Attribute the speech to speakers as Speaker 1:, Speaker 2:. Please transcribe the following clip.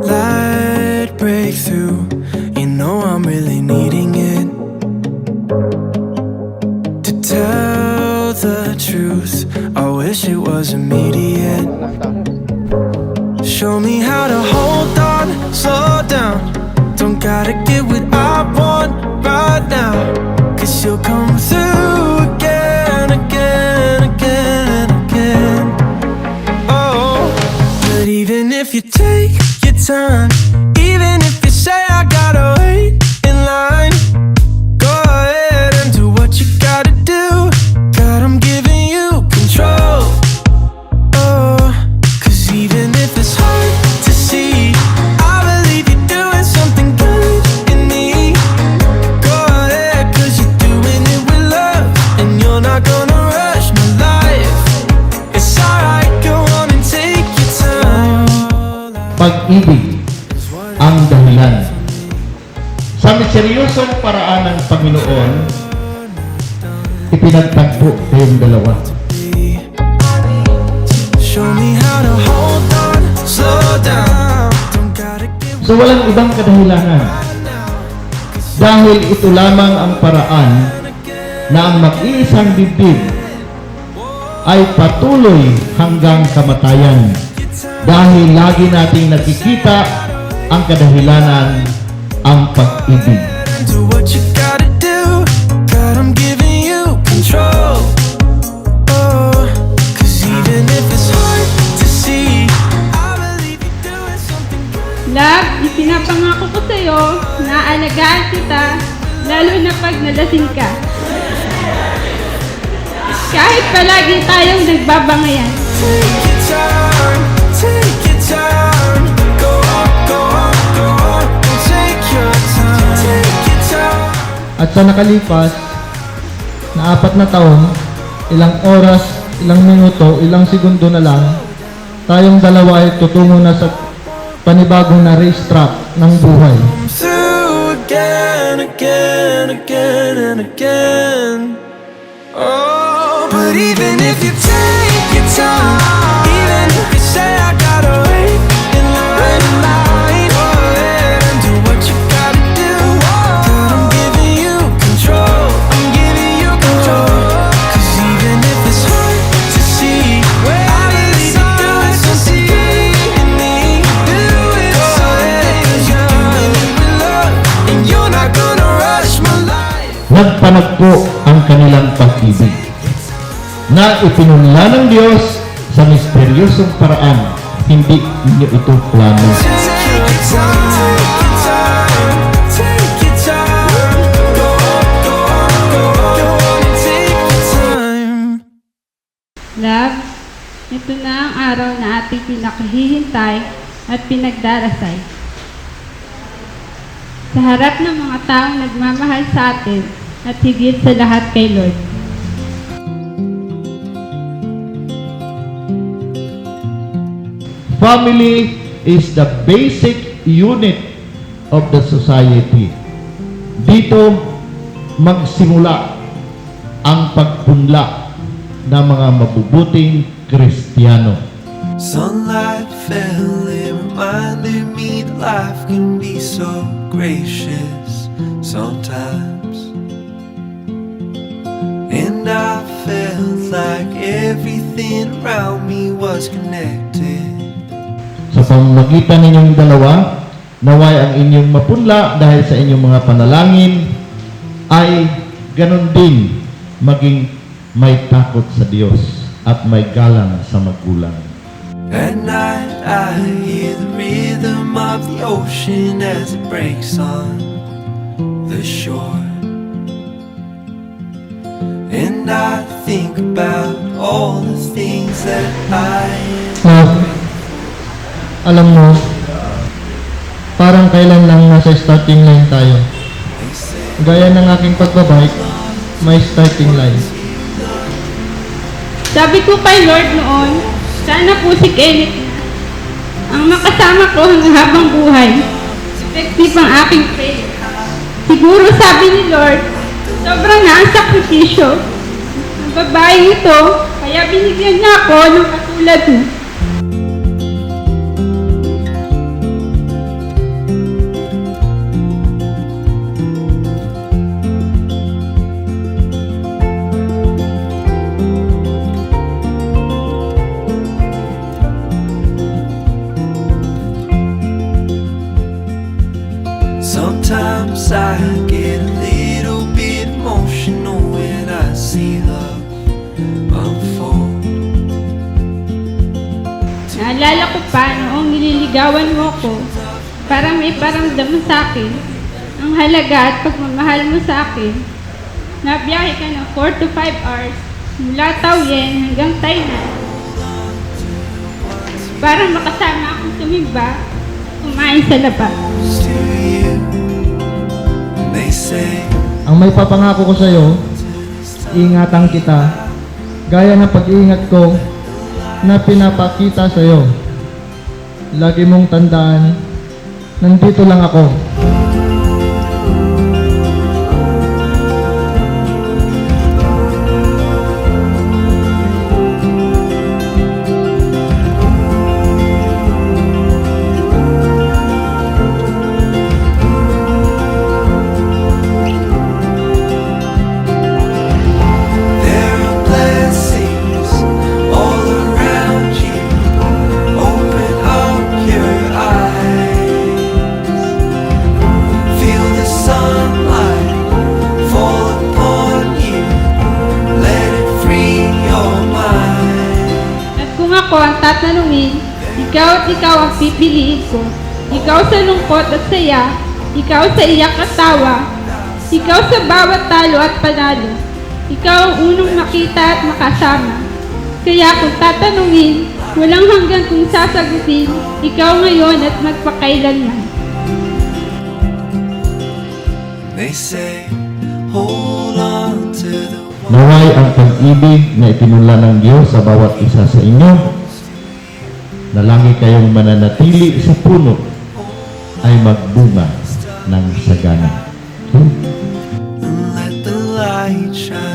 Speaker 1: Light breakthrough, you know I'm really needing it. To tell the truth, I wish it was immediate. Show me how to hold on, slow down. Don't gotta get what I want right now, 'cause you'll come through again, again, again, again. Oh, but even if you take your time, even if you say I gotta wait in line, go ahead and do what you gotta do. God, I'm giving you control. Oh, 'cause even if it's hard to see, I believe you're doing something good in me. Go ahead, 'cause you're doing it with love, and you're not gonna rush my life. It's alright, go on and take your time.
Speaker 2: Pag-ibig ang dahilan. Sa misteryosong paraan ng Panginoon, ipinagtagpo kayong dalawa.
Speaker 1: Show me how to hold on, slow down. Don't gotta get
Speaker 2: So walang ibang kadahilanan. Dahil ito lamang ang paraan na ang mag-iisang bibig ay patuloy hanggang kamatayan. Dahil lagi nating nakikita ang kadahilanan, ang pag-ibig.
Speaker 1: do what you gotta do. God, I'm giving you control. Oh, 'cause even if it's hard to see, I believe you're doing something good.
Speaker 3: Love, ipinapangako ko sa'yo na aalagaan kita, lalo na pag nalasing ka. Kahit palagi tayong nagbabangayan.
Speaker 1: Take your time, take your time. Go on, go on, go on, and take your time, take your time.
Speaker 2: At sa nakalipas na 4 na taon, ilang oras, ilang minuto, ilang segundo na lang, tayong dalawa ay tutungo na sa panibagong na racetrack ng buhay.
Speaker 1: Through again, again, again, and again. Oh, but even if you take your time, even if you say I gotta wait in line, go ahead and do what you gotta do. God, I'm giving you control, I'm giving you control. 'Cause even if it's hard to see, I believe you're doing something good in me. Do it, go ahead, 'cause you're doing it with love, and you're not gonna rush my life.
Speaker 2: Nagpanagpo ang kanilang pag-ibig na ipinunla ng Diyos sa misteryosong paraan. Hindi niyo ito plano.
Speaker 1: Take your time, take your time, take your time. Go on, go on, go on, and take your time.
Speaker 3: Love, ito na ang araw na ating pinakahihintay at pinagdarasay. Sa harap ng mga taong nagmamahal sa atin at higit sa lahat kay Lord.
Speaker 2: Family is the basic unit of the society. Dito magsimula ang pagpunla ng mga mabubuting Kristiyano.
Speaker 1: Sunlight fell, it reminded me that life can be so gracious sometimes. And I felt like everything around me was connected.
Speaker 2: Sa pamamagitan ninyong dalawa, naway ang inyong mapunla dahil sa inyong mga panalangin ay ganon din maging may takot sa Diyos at may galang sa magulang.
Speaker 1: At night I hear the rhythm of the ocean as it breaks on the shore. And I think about all the things that I
Speaker 2: Alam mo, parang kailan lang nasa starting line tayo. Gaya ng aking pagbabike, may starting line.
Speaker 3: Sabi ko kay Lord noon, sana po si Kenneth ang makasama ko hanggang habang buhay. Effective ang aking faith. Siguro sabi ni Lord, sobrang na ang sakripisyo. ang babaeng ito, kaya binigyan niya ako ng katulad mo.
Speaker 1: Sometimes I get a little bit emotional when I see love unfold.
Speaker 3: Naalala ko pa noong nililigawan mo ko, parang may paramdam sa akin, ang halaga at pagmamahal mo sa akin. Nabiyahe ka ng 4 to 5 hours mula Taoyuan hanggang Tainan para makasama akong tumimba, kumain sa labas.
Speaker 1: To you, they say
Speaker 4: Ang may papangako ko sa iyo, ingatan kita, gaya ng pag-iingat ko na pinapakita sa iyo. Lagi mong tandaan, nandito lang ako.
Speaker 1: there are blessings all around you. Open up your eyes. Feel the sunlight fall upon you. Let it free your mind.
Speaker 3: At kung ako ang tatanungin, ikaw at ikaw ang pipiliin ko. Ikaw sa lungkot at saya, ikaw sa iyak at tawa, ikaw sa bawat talo at panalo. Ikaw ang unang makita at makasama. Kaya kung tatanungin, walang hanggan kung sasagutin, ikaw ngayon at magpakailanman.
Speaker 1: They say, hold on to the
Speaker 2: Naway ang pag-ibig na itinula ng Diyos sa bawat isa sa inyo, na lagi kayong mananatili sa puno, ay magbunga ng sagana.
Speaker 1: and let the light shine.